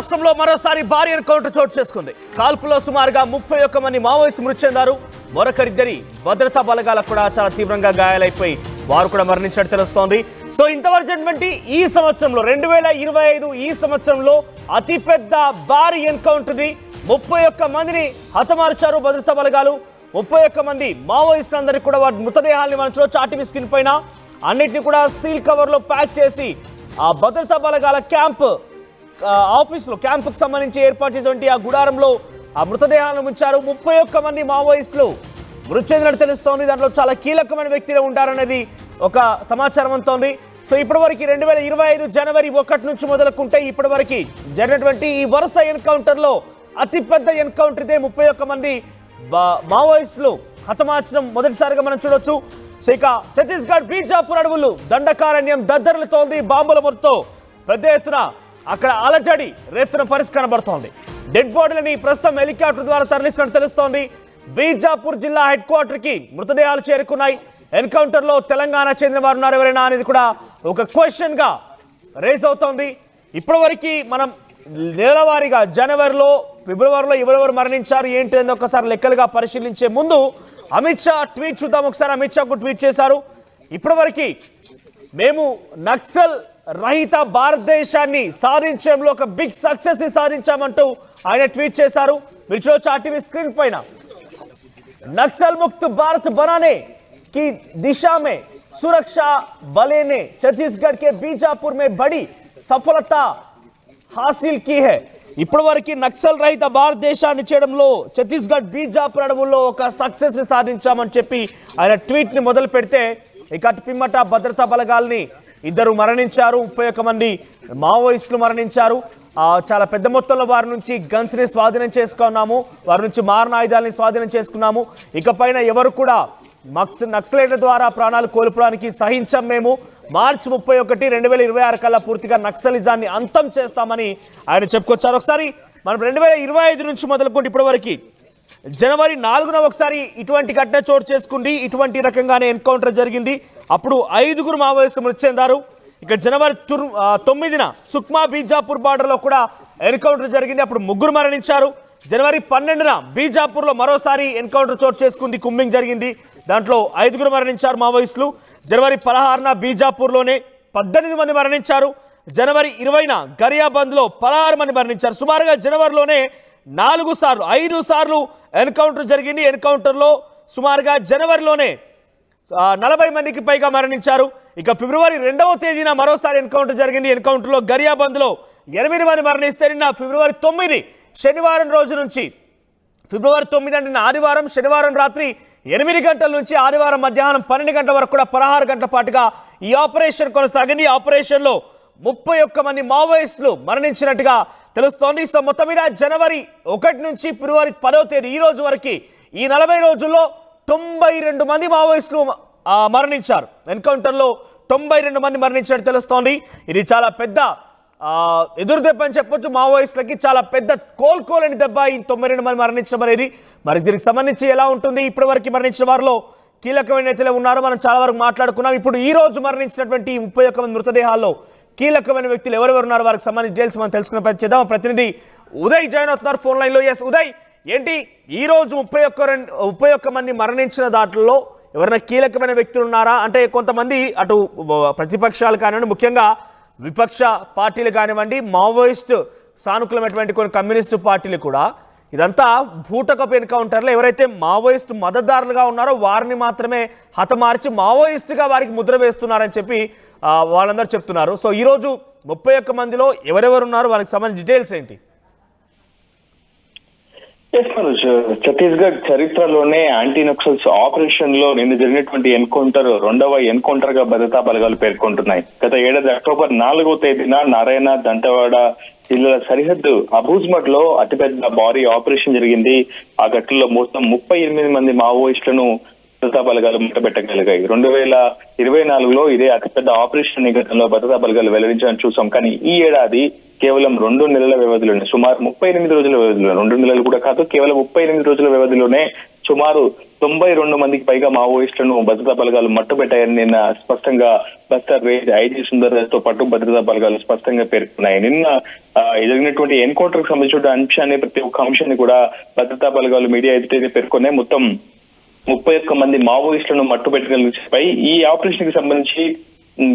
రాష్ట్రంలో మరోసారి భారీ ఎన్కౌంటర్ చోటు చేసుకుంది. కాల్పులో సుమారుగా 31 మంది మావోయిస్టు మృతి చెందారు. మరొకరిద్దరి భద్రతా బలగాలకు కూడా చాలా తీవ్రంగా గాయాలైపోయి వారు కూడా మరణించినట్టు తెలుస్తోంది. సో ఇంతవరకు జరిగినటువంటి ఈ సంవత్సరంలో 2025 ఈ సంవత్సరంలో అతిపెద్ద భారీ ఎన్కౌంటర్ది. 31 మందిని హతమార్చారు భద్రతా బలగాలు. 31 మంది మావోయిస్టులందరికీ కూడా వారి మృతదేహాల్ని మనం చూడొచ్చు. ఆర్టీవీ స్క్రీన్ పైన అన్నిటిని కూడా సీల్ కవర్లో ప్యాక్ చేసి ఆ భద్రతా బలగాల క్యాంప్ ఆఫీసులో క్యాంపుకు సంబంధించి ఏర్పాటు చేసినటువంటి ఆ గుడారంలో ఆ మృతదేహాలను ఉంచారు. 31 మంది మావోయిస్టులు మృతి చెందినట్టు తెలుస్తోంది. దాంట్లో చాలా కీలకమైన వ్యక్తులు ఉంటారనేది ఒక సమాచారం అంతోంది. సో ఇప్పటివరకు 2025 జనవరి 1 నుంచి మొదలుకుంటే ఇప్పటివరకు జరిగినటువంటి ఈ వరుస ఎన్కౌంటర్లో అతిపెద్ద ఎన్కౌంటర్ ఇదే. 31 మంది మావోయిస్టులు హతమార్చడం మొదటిసారిగా మనం చూడొచ్చు. సో ఇక ఛత్తీస్గఢ్ బీజాపూర్ అడవులు దండకారణ్యం దద్దరులతోంది. బాంబుల మొత్తం పెద్ద ఎత్తున అక్కడ అలజడి రేపున పరిస్థితి కనబడుతోంది. డెడ్ బాడీలని ప్రస్తుతం హెలికాప్టర్ ద్వారా తరలిస్తున్నట్టు తెలుస్తోంది. బీజాపూర్ జిల్లా హెడ్ క్వార్టర్ కి మృతదేహాలు చేరుకున్నాయి. ఎన్కౌంటర్ లో తెలంగాణ చెందిన వారు ఉన్నారు ఎవరైనా అనేది కూడా ఒక క్వశ్చన్ గా రేజ్ అవుతోంది. ఇప్పటివరకు మనం నెలవారీగా జనవరిలో ఫిబ్రవరిలో ఎవరెవరు మరణించారు ఏంటి అని ఒకసారి లెక్కలుగా పరిశీలించే ముందు అమిత్ షా ట్వీట్ చూద్దాం. ఒకసారి అమిత్ షాకు ట్వీట్ చేశారు. ఇప్పటివరకు మేము నక్సల్ రహిత భారతదేశాన్ని సాధించడంలో ఒక బిగ్ సక్సెస్ ని సాధించామంటూ ఆయన ట్వీట్ చేశారు. మీరు చూడొచ్చు ఆర్టీవీ స్క్రీన్ పైన. नक्सल मुक्त भारत बनाने की दिशा में सुरक्षा बलों ने छत्तीसगढ़ के बीजापुर में बड़ी सफलता हासिल की है. ఇప్పటివరకు నక్సల్ రహిత భారతదేశాన్ని చేయడంలో ఛత్తీస్గఢ్ బీజాపూర్ అడవుల్లో ఒక సక్సెస్ ని సాధించామని చెప్పి ఆయన ట్వీట్ ని మొదలు పెడితే ఇక పిమ్మట భద్రతా బలగాల్ని ఇద్దరు మరణించారు. 31 మంది మావోయిస్టులు మరణించారు. చాలా పెద్ద మొత్తంలో వారి నుంచి గన్స్ ని స్వాధీనం చేసుకున్నాము. వారి నుంచి మారణాయుధాలని స్వాధీనం చేసుకున్నాము. ఇకపైన ఎవరు కూడా నక్సలైట్ల ద్వారా ప్రాణాలు కోల్పోవడానికి సహించం. మేము మార్చి 31, 2026 కల్లా పూర్తిగా నక్సలిజాన్ని అంతం చేస్తామని ఆయన చెప్పుకొచ్చారు. ఒకసారి మనం 2025 నుంచి మొదలుకుంటే ఇప్పటివరకు జనవరి 4న ఒకసారి ఇటువంటి ఘటన చోటు చేసుకుంది. ఇటువంటి రకంగానే ఎన్కౌంటర్ జరిగింది. అప్పుడు 5గురు మావోయిస్టులు మృతి చెందారు. ఇక జనవరి 9న సుక్మా బీజాపూర్ బార్డర్లో కూడా ఎన్కౌంటర్ జరిగింది. అప్పుడు 3 మరణించారు. జనవరి 12న బీజాపూర్లో మరోసారి ఎన్కౌంటర్ చోటు చేసుకుంది. కుమ్మింగ్ జరిగింది. దాంట్లో 5గురు మరణించారు మావోయిస్టులు. జనవరి 16న బీజాపూర్లోనే 18 మంది మరణించారు. జనవరి 20న గరియాబంద్లో 16 మంది మరణించారు. సుమారుగా జనవరిలోనే 5 సార్లు ఎన్కౌంటర్ జరిగింది. ఎన్కౌంటర్లో సుమారుగా జనవరిలోనే 40 మందికి పైగా మరణించారు. ఇక ఫిబ్రవరి 2వ తేదీన మరోసారి ఎన్కౌంటర్ జరిగింది. ఎన్కౌంటర్లో గరియాబంద్లో 8 మంది మరణిస్తే నిన్న ఫిబ్రవరి 9 శనివారం రోజు నుంచి ఫిబ్రవరి 9 అంటే ఆదివారం శనివారం రాత్రి 8 గంటల నుంచి ఆదివారం మధ్యాహ్నం 12 గంటల వరకు కూడా 16 గంటల పాటుగా ఈ ఆపరేషన్ కొనసాగింది. ఈ ఆపరేషన్లో 31 మంది మావోయిస్టులు మరణించినట్టుగా తెలుస్తోంది. సో మొత్తం మీద జనవరి 1 నుంచి ఫిబ్రవరి 10వ తేదీ ఈ రోజు వరకు ఈ 40 రోజుల్లో 92 మంది మావోయిస్టులు మరణించారు. ఎన్కౌంటర్లో 92 మంది మరణించినట్టు తెలుస్తోంది. ఇది చాలా పెద్ద ఎదురు దెబ్బ అని చెప్పొచ్చు. మావోయిస్టులకి చాలా పెద్ద కోలుకోలేని దెబ్బ ఈ 92 మంది మరణించడం అనేది. మరి దీనికి సంబంధించి ఎలా ఉంటుంది? ఇప్పటివరకు మరణించిన వారిలో కీలకమైన నేతలే ఉన్నారు. మనం చాలా వరకు మాట్లాడుకున్నాం. ఇప్పుడు ఈ రోజు మరణించినటువంటి 31 మంది మృతదేహాల్లో కీలకమైన వ్యక్తులు ఎవరెవరు ఉన్నారు వారికి సంబంధించిన డీటెయిల్స్ మనం తెలుసుకునే ప్రయత్నం చేద్దాం. ప్రతినిధి ఉదయ్ జాయిన్ అవుతున్నారు ఫోన్ లైన్లో. ఎస్ ఉదయ్, ఏంటి ఈ రోజు 31 మంది మరణించిన దాంట్లో ఎవరైనా కీలకమైన వ్యక్తులు ఉన్నారా? అంటే కొంతమంది అటు ప్రతిపక్షాలు కానివ్వండి, ముఖ్యంగా విపక్ష పార్టీలు కానివ్వండి, మావోయిస్ట్ సానుకూలమైనటువంటి కొన్ని కమ్యూనిస్టు పార్టీలు కూడా ఇదంతా బూటకపు ఎన్కౌంటర్లో ఎవరైతే మావోయిస్టు మద్దతుదారులుగా ఉన్నారో వారిని మాత్రమే హతమార్చి మావోయిస్టుగా వారికి ముద్ర వేస్తున్నారని చెప్పి వాళ్ళందరూ చెప్తున్నారు. సో ఈరోజు 31 మందిలో ఎవరెవరు ఉన్నారు, వారికి సంబంధించిన డీటెయిల్స్ ఏంటి? ఛత్తీస్గఢ్ చరిత్రలోనే యాంటీ నక్సల్స్ ఆపరేషన్ లో నిన్న జరిగినటువంటి ఎన్కౌంటర్ 2వ ఎన్కౌంటర్ గా భద్రతా బలగాలు పేర్కొంటున్నాయి. గత ఏడాది అక్టోబర్ 4వ తేదీన నారాయణ దంతవాడ జిల్లాల సరిహద్దు అబూజ్మట్ లో అతిపెద్ద భారీ ఆపరేషన్ జరిగింది. ఆ ఘటనలో మొత్తం 38 మంది మావోయిస్టులను భద్రతా బలగాలు ముట్టబెట్టగలిగాయి. 2024లో ఇదే అతిపెద్ద ఆపరేషన్ ఈ ఘటనలో భద్రతా బలగాలు వెల్లడించాలని చూసాం. కానీ ఈ ఏడాది కేవలం 2 నెలల వ్యవధిలోనే సుమారు 38 రోజుల వ్యవధిలో, 2 నెలలు కూడా కాదు, కేవలం 38 రోజుల వ్యవధిలోనే సుమారు 92 మందికి పైగా మావోయిస్టులను భద్రతా బలగాలు మట్టుబెట్టాయని నిన్న స్పష్టంగా బస్తర్ రేంజ్ ఐజీ సుందర్ తో పాటు భద్రతా బలగాలు స్పష్టంగా పేర్కొన్నాయి. నిన్న జరిగినటువంటి ఎన్కౌంటర్ కు సంబంధించిన అంశాన్ని ప్రతి ఒక్క అంశాన్ని కూడా భద్రతా బలగాలు మీడియా ఎదుటైతే పేర్కొన్నాయి. మొత్తం 31 మంది మావోయిస్టులను మట్టుబెట్టగలిగిపై ఈ ఆపరేషన్ కి సంబంధించి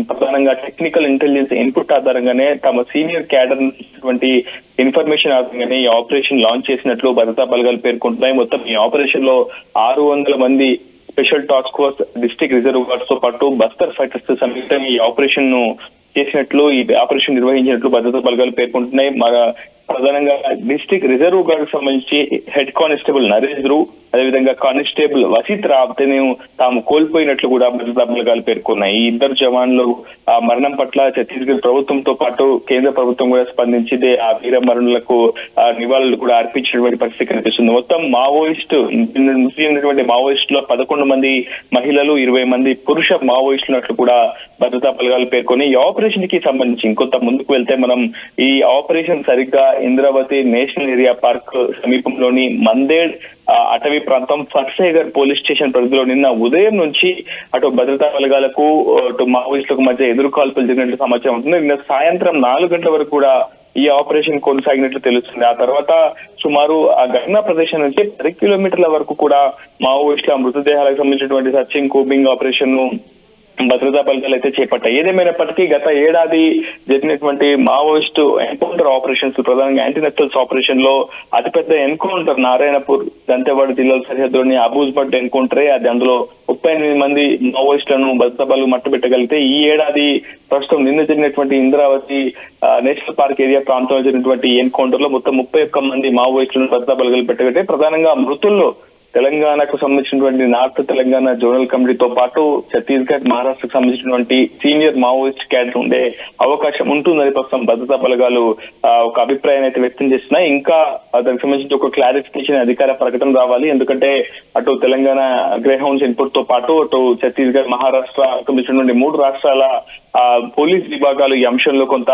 ప్రధానంగా టెక్నికల్ ఇంటెలిజెన్స్ ఇన్పుట్ ఆధారంగానే తమ సీనియర్ క్యాడర్ నుంచి ఇన్ఫర్మేషన్ ఆధారంగానే ఈ ఆపరేషన్ లాంచ్ చేసినట్లు భద్రతా బలగాలు పేర్కొంటున్నాయి. మొత్తం ఈ ఆపరేషన్ లో 600 మంది special task force, district reserve guards తో పాటు బస్తర్ ఫైటర్స్ తో సంయుక్తంగా ఈ ఆపరేషన్ ను చేసినట్లు, ఈ ఆపరేషన్ నిర్వహించినట్లు భద్రతా బలగాలు పేర్కొంటున్నాయి. ప్రధానంగా డిస్ట్రిక్ట్ రిజర్వ్ గార్డ్ సంబంధించి హెడ్ కానిస్టేబుల్ నరేష్ రు, అదేవిధంగా కానిస్టేబుల్ వసీత్ రాబ్తేను తాము కోల్పోయినట్లు కూడా భద్రతా బలగాలు పేర్కొన్నాయి. ఈ ఇద్దరు జవాన్లు ఆ మరణం పట్ల ఛత్తీస్గఢ్ ప్రభుత్వంతో పాటు కేంద్ర ప్రభుత్వం కూడా స్పందించింది. ఆ వీర మరణులకు నివాళులు కూడా అర్పించినటువంటి పరిస్థితి కనిపిస్తుంది. మొత్తం మావోయిస్టులో 11 మంది మహిళలు, 20 మంది పురుష మావోయిస్టులు కూడా భద్రతా బలగాలు పేర్కొని ఈ ఆపరేషన్ కి సంబంధించి ఇంకొంత ముందుకు వెళ్తే మనం ఈ ఆపరేషన్ సరిగ్గా ఇంద్రావతి నేషనల్ ఏరియా పార్క్ సమీపంలోని మందేడ్ అటవీ ప్రాంతం ఫర్సేగర్ పోలీస్ స్టేషన్ పరిధిలో నిన్న ఉదయం నుంచి అటు భద్రతా బలగాలకు అటు మావోయిస్టులకు మధ్య ఎదురు కాల్పులు జరిగినట్లు సమాచారం ఉంటుంది. నిన్న సాయంత్రం 4 గంటల వరకు కూడా ఈ ఆపరేషన్ కొనసాగినట్లు తెలుస్తుంది. ఆ తర్వాత సుమారు ఆ ఘటనా ప్రదేశం నుంచి 10 కిలోమీటర్ల వరకు కూడా మావోయిస్టుల మృతదేహాలకు సంబంధించినటువంటి సర్చింగ్ కూబింగ్ ఆపరేషన్ ను భద్రతా బలగాలు అయితే చేపట్టాయి. ఏదేమైనప్పటికీ గత ఏడాది జరిగినటువంటి మావోయిస్టు ఎన్కౌంటర్ ఆపరేషన్స్, ప్రధానంగా యాంటీ నక్సల్స్ ఆపరేషన్ లో అతిపెద్ద ఎన్కౌంటర్ నారాయణపూర్ దంతెవాడ జిల్లాల సరిహద్దులోని అబూజ్బట్ ఎన్కౌంటరే. అది అందులో 38 మంది మావోయిస్టులను భద్రతా బలగాలు మట్టుబెట్టగలిగితే ఈ ఏడాది ప్రస్తుతం నిన్న జరిగినటువంటి ఇంద్రావతి నేషనల్ పార్క్ ఏరియా ప్రాంతంలో జరిగినటువంటి ఎన్కౌంటర్ లో మొత్తం 31 మంది మావోయిస్టులను భద్రతా బలగాలు పెట్టగలిగితే ప్రధానంగా మృతుల్లో తెలంగాణకు సంబంధించినటువంటి నార్త్ తెలంగాణ జోనల్ కమిటీతో పాటు ఛత్తీస్గఢ్, మహారాష్ట్రకు సంబంధించినటువంటి సీనియర్ మావోయిస్ట్ క్యాడర్ ఉండే అవకాశం ఉంటుందని ప్రస్తుతం భద్రతా బలగాలు ఒక అభిప్రాయాన్ని అయితే వ్యక్తం చేస్తున్నాయి. ఇంకా దానికి సంబంధించి ఒక క్లారిఫికేషన్ అధికార ప్రకటన రావాలి. ఎందుకంటే అటు తెలంగాణ గ్రేహౌండ్స్ ఇన్పుట్ తో పాటు అటు ఛత్తీస్గఢ్, మహారాష్ట్ర సంబంధించినటువంటి 3 రాష్ట్రాల పోలీస్ విభాగాలు ఈ అంశంలో కొంత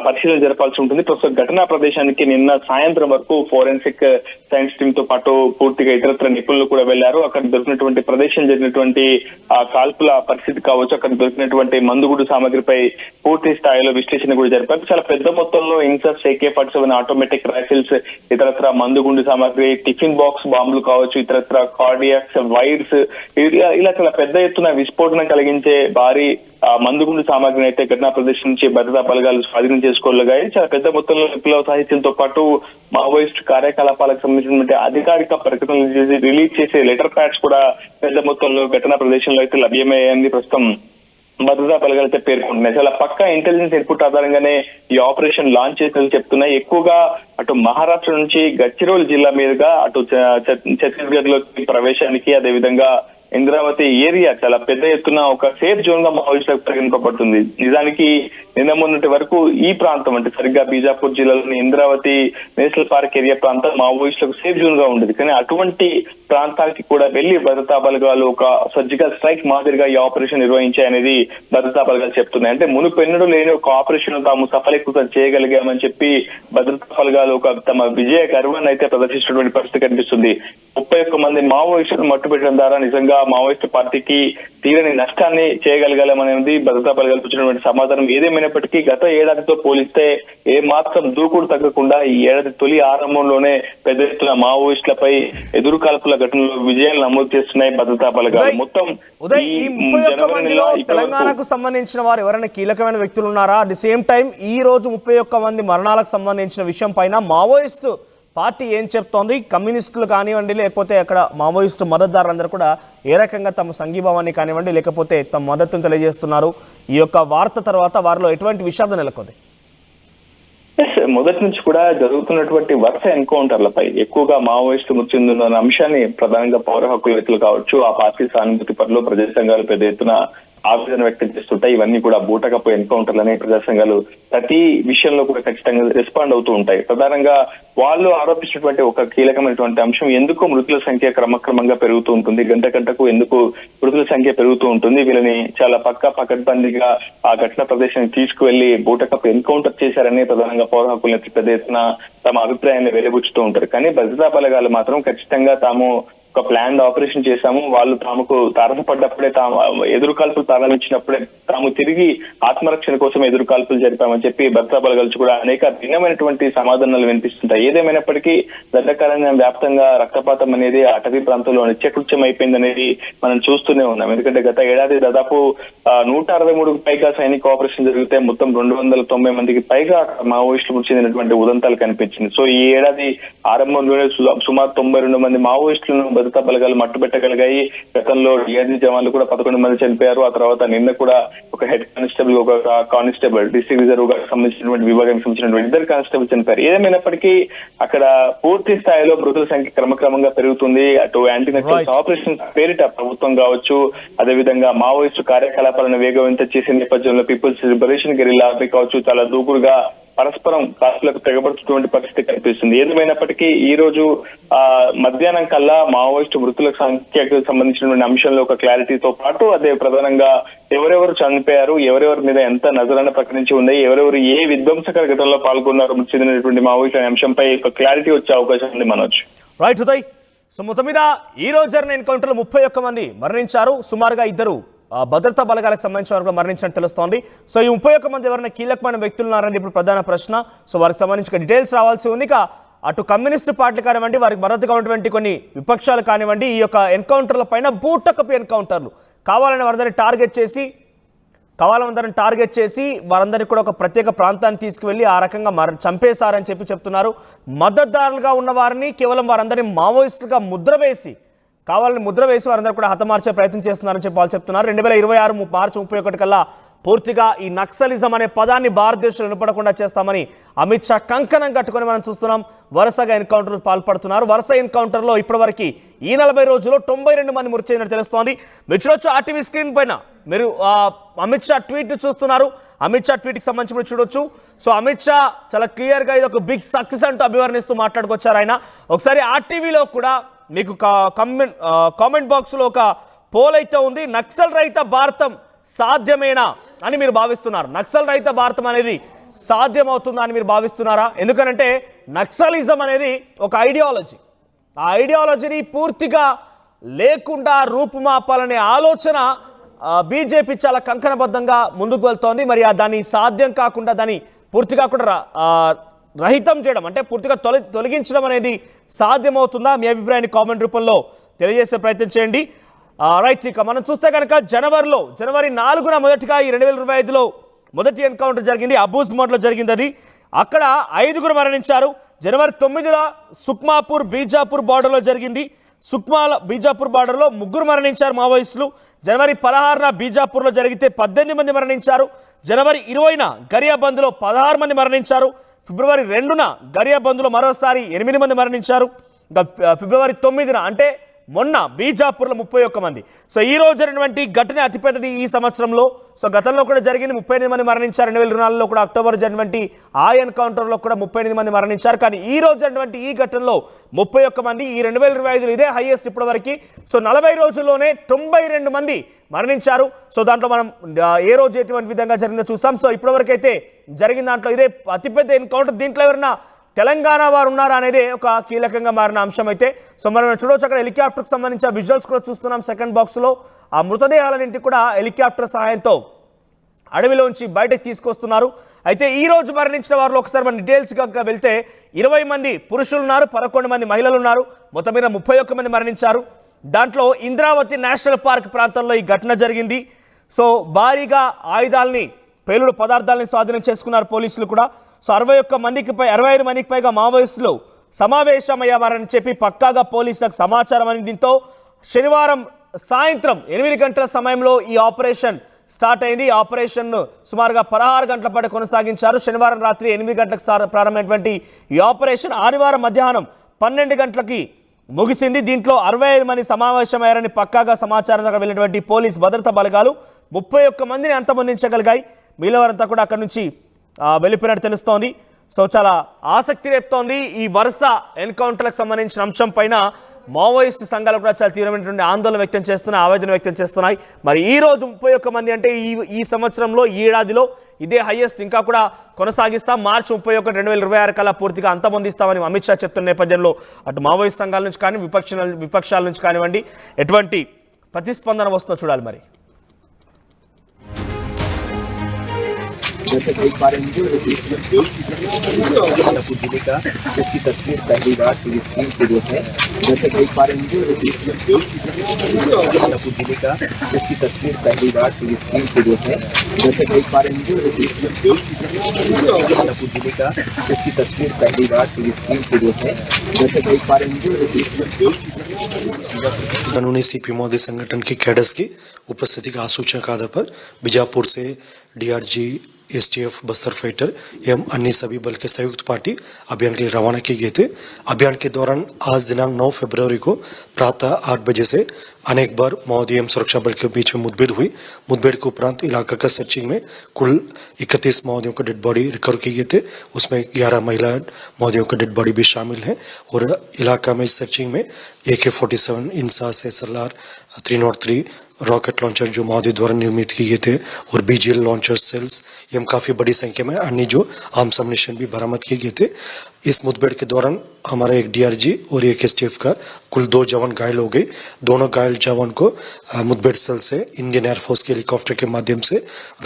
పరిశీలన జరపాల్సి ఉంటుంది. ప్రస్తుతం ఘటనా ప్రదేశానికి నిన్న సాయంత్రం వరకు ఫోరెన్సిక్ సైన్స్ టీమ్ తో పాటు పూర్తిగా ఇతరత్ర నిపుణులు కూడా వెళ్లారు. అక్కడ దొరికినటువంటి ప్రదేశం జరిగినటువంటి కాల్పుల పరిస్థితి కావచ్చు, అక్కడ దొరికినటువంటి మందుగుడు సామగ్రిపై పూర్తి స్థాయిలో విశ్లేషణ కూడా జరిపారు. చాలా పెద్ద మొత్తంలో ఇన్సర్స్, AK-47 ఆటోమేటిక్ రైఫిల్స్, ఇతరత్ర మందుగుండు సామగ్రి, టిఫిన్ బాక్స్ బాంబులు కావచ్చు, ఇతరత్ర కార్డియాక్స్, వైర్స్, ఇలా చాలా పెద్ద ఎత్తున విస్ఫోటనం కలిగించే భారీ మందుగుండు సామగ్రిని అయితే ఘటనా ప్రదేశం నుంచి భద్రతా బలగాలు స్వాధీనం చేసుకోగలిగాయి. చాలా పెద్ద మొత్తంలో విప్లవ సాహిత్యంతో పాటు మావోయిస్ట్ కార్యకలాపాలకు సంబంధించినటువంటి అధికారిక ప్రకటనలు రిలీజ్ చేసే లెటర్ ప్యాడ్స్ కూడా పెద్ద మొత్తంలో ఘటనా ప్రదేశంలో అయితే లభ్యమయ్యాయని ప్రస్తుతం భద్రతా బలగాలు అయితే పేర్కొంటున్నాయి. చాలా పక్కా ఇంటెలిజెన్స్ ఇన్పుట్ ఆధారంగానే ఈ ఆపరేషన్ లాంచ్ చేసినట్టు చెప్తున్నాయి. ఎక్కువగా అటు మహారాష్ట్ర నుంచి గడ్చిరోలి జిల్లా మీదుగా అటు ఛత్తీస్గఢ్ లో ప్రవేశానికి, అదేవిధంగా ఇంద్రావతి ఏరియా చాలా పెద్ద ఎత్తున ఒక సేఫ్ జోన్ గా మావోయిస్టులకు పరిగణింపబడుతుంది. నిజానికి నిన్న మొన్నటి వరకు ఈ ప్రాంతం అంటే సరిగ్గా బీజాపూర్ జిల్లాలోని ఇంద్రావతి నేషనల్ పార్క్ ఏరియా ప్రాంతం మావోయిస్టులకు సేఫ్ జోన్ గా ఉండేది. కానీ అటువంటి ప్రాంతానికి కూడా వెళ్లి భద్రతా బలగాలు ఒక సర్జికల్ స్ట్రైక్ మాదిరిగా ఈ ఆపరేషన్ నిర్వహించాయనేది భద్రతా బలగాలు చెప్తున్నాయి. అంటే మునుపెన్నడూ లేని ఒక ఆపరేషన్ తాము సఫలీకృతం చేయగలిగామని చెప్పి భద్రతా బలగాలు ఒక తమ విజయ గర్వాన్ని అయితే ప్రదర్శిస్తున్నటువంటి పరిస్థితి కనిపిస్తుంది. 31 మంది మావోయిస్టులను మట్టుబెట్టడం ద్వారా నిజంగా మావోయిస్టు పార్టీకి తీరని నష్టాన్ని చేయగలగాలనేది భద్రతా బలగాలు వచ్చినటువంటి సమాధానం. ఏదేమైనప్పటికీ గత ఏడాదితో పోలిస్తే ఏ మాత్రం దూకుడు తగ్గకుండా ఈ ఏడాది తొలి ఆరంభంలోనే పెద్ద ఎత్తున మావోయిస్టులపై ఎదురు కాల్పుల ఘటనలో విజయాలు నమోదు చేస్తున్నాయి భద్రతా బలగాలు. మొత్తం తెలంగాణకు సంబంధించిన వారు ఎవరైనా కీలకమైన వ్యక్తులు ఉన్నారా? అట్ ది సేమ్ టైం ఈ రోజు 31 మంది మరణాలకు సంబంధించిన విషయం పైన మావోయిస్టు పార్టీ ఏం చెప్తోంది? కమ్యూనిస్టులు కానివ్వండి, లేకపోతే అక్కడ మావోయిస్టు మద్దతుదారులందరూ కూడా ఏ రకంగా తమ సంఘీభావాన్ని కానివ్వండి, లేకపోతే తమ మద్దతును తెలియజేస్తున్నారు? ఈ యొక్క వార్త తర్వాత వారిలో ఎటువంటి విషాదం నెలకొంది? మొదటి నుంచి కూడా జరుగుతున్నటువంటి వరుస ఎన్కౌంటర్లపై ఎక్కువగా మావోయిస్టు మృతి చెందుతున్న అంశాన్ని ప్రధానంగా పౌర హక్కుల వ్యక్తులు కావచ్చు, ఆ పార్టీ సానుభూతి పరులు, ప్రజా సంఘాలు పెద్ద ఎత్తున ఆవేదన వ్యక్తం చేస్తుంటాయి. ఇవన్నీ కూడా బూటకపు ఎన్కౌంటర్లని ప్రజా సంఘాలు ప్రతి విషయంలో కూడా ఖచ్చితంగా రెస్పాండ్ అవుతూ ఉంటాయి. ప్రధానంగా వాళ్ళు ఆరోపిస్తున్నటువంటి ఒక కీలకమైనటువంటి అంశం, ఎందుకు మృతుల సంఖ్య క్రమక్రమంగా పెరుగుతూ ఉంటుంది, గంట గంటకు ఎందుకు మృతుల సంఖ్య పెరుగుతూ ఉంటుంది, వీళ్ళని చాలా పకడ్బందీగా ఆ ఘటన ప్రదేశానికి తీసుకువెళ్లి బూటకపు ఎన్కౌంటర్ చేశారని ప్రధానంగా పౌర హక్కుల పెద్ద ఎత్తున తమ అభిప్రాయాన్ని వెలిబుచ్చుతూ ఉంటారు. కానీ భద్రతా బలగాలు మాత్రం ఖచ్చితంగా తాము ఒక ప్లాన్ ఆపరేషన్ చేశాము, వాళ్ళు తాముకు తారసపడ్డప్పుడే ఎదురు కాల్పులు ప్రారంభించినప్పుడే తాము తిరిగి ఆత్మరక్షణ కోసం ఎదురు కాల్పులు జరిపామని చెప్పి భద్రతా బలగాలు కూడా అనేక భిన్నమైనటువంటి సమాధానాలు వినిపిస్తుంటాయి. ఏదేమైనప్పటికీ దండకారణ్యం వ్యాప్తంగా రక్తపాతం అనేది అటవీ ప్రాంతంలో నిత్యకృత్యం అయిపోయింది అనేది మనం చూస్తూనే ఉన్నాం. ఎందుకంటే గత ఏడాది దాదాపు 163కు పైగా సైనిక ఆపరేషన్ జరిగితే మొత్తం 290 మందికి పైగా మావోయిస్టులకు చెందినటువంటి ఉదంతాలు కనిపించింది. సో ఈ ఏడాది ఆరంభంలోనే సుమారు 92 మంది మావోయిస్టులను భద్రతా బలగాలు మట్టుబెట్టగలిగాయి. గతంలో డిఆర్జీ జవాన్లు కూడా 11 మంది చనిపోయారు. ఆ తర్వాత నిన్న కూడా ఒక హెడ్ కానిస్టేబుల్, ఒక కానిస్టేబుల్, డిస్ట్రిక్ట్ రిజర్వ్ సంబంధించినటువంటి విభాగానికి సంబంధించినటువంటి 2 కానిస్టేబుల్ చనిపోయారు. ఏదేమైనప్పటికీ అక్కడ పూర్తి స్థాయిలో మృతుల సంఖ్య క్రమక్రమంగా పెరుగుతుంది. అటు యాంటీ నక్సల్స్ ఆపరేషన్ పేరిట ప్రభుత్వం కావచ్చు, అదేవిధంగా మావోయిస్టు కార్యకలాపాలను వేగవంతం చేసే నేపథ్యంలో పీపుల్స్ లిబరేషన్ గెరిల్లా ఆర్మీ కావచ్చు చాలా దూకుడుగా పరస్పరం కాల్పులకు తెగబడుతున్నటువంటి పరిస్థితి కనిపిస్తుంది. ఏదేమైనప్పటికీ ఈ రోజు మధ్యాహ్నం కల్లా మావోయిస్టు మృతుల సంఖ్యకు సంబంధించినటువంటి అంశంలో ఒక క్లారిటీతో పాటు అదే ప్రధానంగా ఎవరెవరు చనిపోయారు, ఎవరెవరి మీద ఎంత నజరాన ప్రకటించి ఉంది, ఎవరెవరు ఏ విధ్వంసకర ఘటనలో పాల్గొన్నారు మృతి చెందినటువంటి మావోయిస్టు అనే అంశంపై ఒక క్లారిటీ వచ్చే అవకాశం ఉంది. మనోజ్ రైట్ ఉదయ్. సో మొత్తం మీద ఈ రోజు జరిగిన ఎన్కౌంటర్లో 31 మంది మరణించారు. సుమారుగా 2 భద్రతా బలగాలకు సంబంధించిన వరకు మరణించినట్టు తెలుస్తోంది. సో ఈ 31 మంది ఎవరైనా కీలకమైన వ్యక్తులు ఉన్నారని ఇప్పుడు ప్రధాన ప్రశ్న. సో వారికి సంబంధించిన డీటెయిల్స్ రావాల్సి ఉంది. ఇక అటు కమ్యూనిస్టు పార్టీ కానివ్వండి, వారికి మద్దతుగా ఉన్నటువంటి కొన్ని విపక్షాలు కానివ్వండి, ఈ యొక్క ఎన్కౌంటర్ల పైన బూటకపు ఎన్కౌంటర్లు కావాలని వారందరినీ టార్గెట్ చేసి వారందరినీ కూడా ఒక ప్రత్యేక ప్రాంతాన్ని తీసుకువెళ్ళి ఆ రకంగా చంపేశారని చెప్తున్నారు. మద్దతుదారులుగా ఉన్న వారిని కేవలం వారందరినీ మావోయిస్టులుగా ముద్ర వేసి వారందరూ కూడా హతమార్చే ప్రయత్నం చేస్తున్నారని చెప్పి వాళ్ళు చెప్తున్నారు. 2026 మార్చి 31 కల్లా పూర్తిగా ఈ నక్సలిజం అనే పదాన్ని భారతదేశంలో వినపడకుండా చేస్తామని అమిత్ షా కంకణం కట్టుకొని మనం చూస్తున్నాం. వరుసగా ఎన్కౌంటర్లు పాల్పడుతున్నారు. వరుస ఎన్కౌంటర్లో ఇప్పటివరకు ఈ 40 రోజుల్లో 92 మంది మృతి చెందినట్టు తెలుస్తోంది. మీరు చూడొచ్చు ఆర్టీవీ స్క్రీన్ పైన మీరు అమిత్ షా ట్వీట్ చూస్తున్నారు. అమిత్ షా ట్వీట్కి సంబంధించి చూడొచ్చు. సో అమిత్ షా చాలా క్లియర్గా ఇది ఒక బిగ్ సక్సెస్ అంటూ అభివర్ణిస్తూ మాట్లాడుకొచ్చారు ఆయన. ఒకసారి ఆర్టీవీలో కూడా మీకు కామెంట్ బాక్స్లో ఒక పోల్ అయితే ఉంది. నక్సల్ రహిత భారతం సాధ్యమేనా అని మీరు భావిస్తున్నారు? నక్సల్ రహిత భారతం అనేది సాధ్యమవుతుందా అని మీరు భావిస్తున్నారా? ఎందుకనంటే నక్సలిజం అనేది ఒక ఐడియాలజీ. ఆ ఐడియాలజీని పూర్తిగా లేకుండా రూపుమాపాలనే ఆలోచన బీజేపీ చాలా కంకణబద్ధంగా ముందుకు వెళ్తోంది. మరి దాన్ని సాధ్యం కాకుండా దాన్ని పూర్తిగా కూడా రహితం చేయడం అంటే పూర్తిగా తొలగించడం అనేది సాధ్యమవుతుందా? మీ అభిప్రాయాన్ని కామెంట్ రూపంలో తెలియజేసే ప్రయత్నం చేయండి. రైట్. ఇక మనం చూస్తే కనుక జనవరి 4న మొదటిగా ఈ 2025లో మొదటి ఎన్కౌంటర్ జరిగింది. అబూజ్ మోడ్లో జరిగింది అది. అక్కడ 5గురు మరణించారు. జనవరి 9న సుక్మాపూర్ బీజాపూర్ బార్డర్లో జరిగింది. బీజాపూర్ బార్డర్లో 3 మరణించారు మావోయిస్టులు. జనవరి 16న బీజాపూర్లో జరిగితే 18 మంది మరణించారు. జనవరి 20న గరియాబంద్లో 16 మంది మరణించారు. ఫిబ్రవరి 2న గరియాబంద్లో మరోసారి 8 మంది మరణించారు. ఫిబ్రవరి 9న అంటే మొన్న బీజాపూర్లో 31 మంది. సో ఈ రోజు జరిగినటువంటి ఘటన అతిపెద్దది ఈ సంవత్సరంలో. సో గతంలో కూడా జరిగింది, 38 మంది మరణించారు. 2024లో కూడా అక్టోబర్ జరిగినటువంటి ఆ ఎన్కౌంటర్లో కూడా 38 మంది మరణించారు. కానీ ఈ రోజు జరిగినటువంటి ఈ ఘటనలో 31 మంది. ఈ 2025లో ఇదే హైయెస్ట్ ఇప్పటివరకు. సో 40 రోజుల్లోనే 92 మంది మరణించారు. సో దాంట్లో మనం ఏ రోజు ఎటువంటి విధంగా జరిగిందో చూసాం. సో ఇప్పటివరకు అయితే జరిగిన దాంట్లో ఇదే అతిపెద్ద ఎన్కౌంటర్. దీంట్లో ఎవరైనా తెలంగాణ వారు ఉన్నారా అనేది ఒక కీలకంగా మారిన అంశం అయితే. సో మనం చూడవచ్చు అక్కడ హెలికాప్టర్కి సంబంధించిన విజువల్స్ కూడా చూస్తున్నాం. సెకండ్ బాక్స్లో ఆ మృతదేహాలన్నింటి కూడా హెలికాప్టర్ సహాయంతో అడవిలోంచి బయటకు తీసుకొస్తున్నారు. అయితే ఈ రోజు మరణించిన వారిలో ఒకసారి మన డీటెయిల్స్ కనుక వెళ్తే 20 మంది పురుషులు ఉన్నారు, 11 మంది మహిళలు ఉన్నారు. మొత్తం మీద 31 మంది మరణించారు. దాంట్లో ఇంద్రావతి నేషనల్ పార్క్ ప్రాంతంలో ఈ ఘటన జరిగింది. సో భారీగా ఆయుధాలని, పేలుడు పదార్థాలని స్వాధీనం చేసుకున్నారు పోలీసులు కూడా. సో 65 మందికి పైగా మావోయిస్టులు సమావేశమయ్యారని చెప్పి పక్కాగా పోలీసులకు సమాచారం అని. దీంతో శనివారం సాయంత్రం 8 గంటల సమయంలో ఈ ఆపరేషన్ స్టార్ట్ అయింది. ఈ ఆపరేషన్ సుమారుగా 16 గంటల పాటు కొనసాగించారు. శనివారం రాత్రి 8 గంటలకు ప్రారంభమైనటువంటి ఈ ఆపరేషన్ ఆదివారం మధ్యాహ్నం 12 గంటలకి ముగిసింది. దీంట్లో 65 మంది సమావేశమయ్యారని పక్కాగా సమాచారం దగ్గర వెళ్ళినటువంటి పోలీస్ భద్రతా బలగాలు 31 మందిని అంతమొందించగలిగాయి. మిగిలినవారంతా కూడా అక్కడి నుంచి వెళ్ళిపోయినట్టు తెలుస్తోంది. సో చాలా ఆసక్తి రేపుతోంది ఈ వరుస ఎన్కౌంటర్లకు సంబంధించిన అంశం పైన. మావోయిస్టు సంఘాలు కూడా చాలా తీవ్రమైనటువంటి ఆందోళన వ్యక్తం చేస్తున్నాయి, ఆవేదన వ్యక్తం చేస్తున్నాయి. మరి ఈ రోజు 31 మంది అంటే ఈ సంవత్సరంలో ఈ ఏడాదిలో ఇదే హైయెస్ట్, ఇంకా కూడా కొనసాగిస్తాం. మార్చి 31, 2026 కల్లా పూర్తిగా అంతమొందిస్తామని అమిత్ షా చెప్తున్న నేపథ్యంలో అటు మావోయిస్ట్ సంఘాల నుంచి కానీ విపక్షాల నుంచి కానివ్వండి ఎటువంటి ప్రతిస్పందన వస్తుందో చూడాలి. మరి जैसे देख पा रहे हैं जिले का जिसकी तस्वीर पहली बार टीवी स्क्रीन पे देखे। जैसे देख पा रहे हैं जिले का जिसकी तस्वीर पहली बार टीवी स्क्रीन पे देखे। जैसे देख पा रहे हैं जिले का जिसकी तस्वीर पहली बार टीवी स्क्रीन पे देखे। जैसे देख पा रहे हैं कानूनी सीपी महोदय संगठन की कैडर्स की उपस्थिति का आसूचना के आधार पर बीजापुर से डीआरजी एसटीएफ बस्तर फाइटर एवं अन्य सभी बल के संयुक्त पार्टी अभियान के लिए रवाना किए गए थे। अभियान के दौरान आज दिनांक 9 फरवरी को प्रातः 8 बजे से अनेक बार माओवादी एवं सुरक्षा बल के बीच में मुठभेड़ हुई। मुठभेड़ के उपरांत इलाका का सर्चिंग में कुल 31 माओवादियों का डेड बॉडी रिकवर किए गए थे। उसमें 11 महिला माओवादियों का डेड बॉडी भी शामिल है और इलाका में सर्चिंग में AK-47 INSAS SLR 303 rocket launcher जो माओवादी द्वारा निर्मित किए थे और BGL लॉन्चर सेल्स एवं काफी बड़ी संख्या में अन्य जो आर्म्स अम्युनिशन भी बरामद किए गए थे। इस मुठभेड़ के दौरान हमारा एक डीआरजी और एक एसटीएफ का कुल 2 जवान घायल हो गए। दोनों घायल जवान को मुठभेड़ स्थल से इंडियन एयरफोर्स के हेलीकॉप्टर के माध्यम से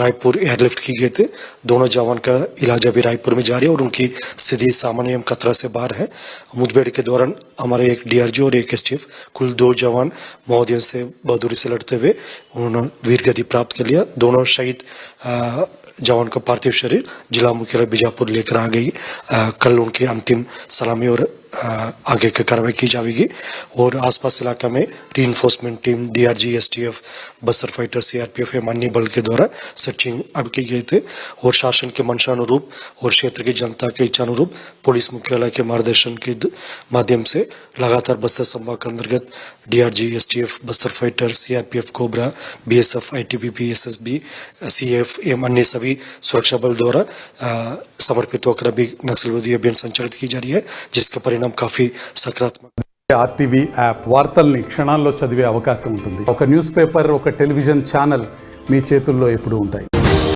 रायपुर एयरलिफ्ट किए गए थे। दोनों जवान का इलाज अभी रायपुर में जारी है और उनकी स्थिति सामान्य एवं खतरा से बाहर है। मुठभेड़ के दौरान हमारे एक डीआरजी और एक एसटीएफ कुल 2 जवान माओवादियों से बहादुरी से लड़ते हुए उन्होंने वीर गति प्राप्त कर लिया। दोनों शहीद जवान का पार्थिव शरीर जिला मुख्यालय बीजापुर लेकर आ गई। कल उनकी अंतिम सलामी और आगे की कार्रवाई की जाएगी और आसपास इलाका में reinforcement team DRG STF Bastar fighter CRPF एवं अन्य बल के द्वारा सर्चिंग अब की गए थे और शासन के मंशानुरूप और क्षेत्र की जनता के इच्छानुरूप पुलिस मुख्यालय के मार्गदर्शन के माध्यम से लगातार बस्तर संभाग के अंतर्गत DRG STF Bastar fighter CRPF cobra BSF ITBP SSB CF एवं अन्य सभी सुरक्षा बल द्वारा समर्पित होकर अभी नक्सलवादी अभियान संचालित की जा रही है, जिसका परिणाम काफी सकारात्मक। ఆర్టీవీ యాప్ వార్తల్ని క్షణాల్లో చదివే అవకాశం ఉంటుంది. ఒక న్యూస్ పేపర్, ఒక టెలివిజన్ ఛానల్ మీ చేతుల్లో ఎప్పుడూ ఉంటాయి.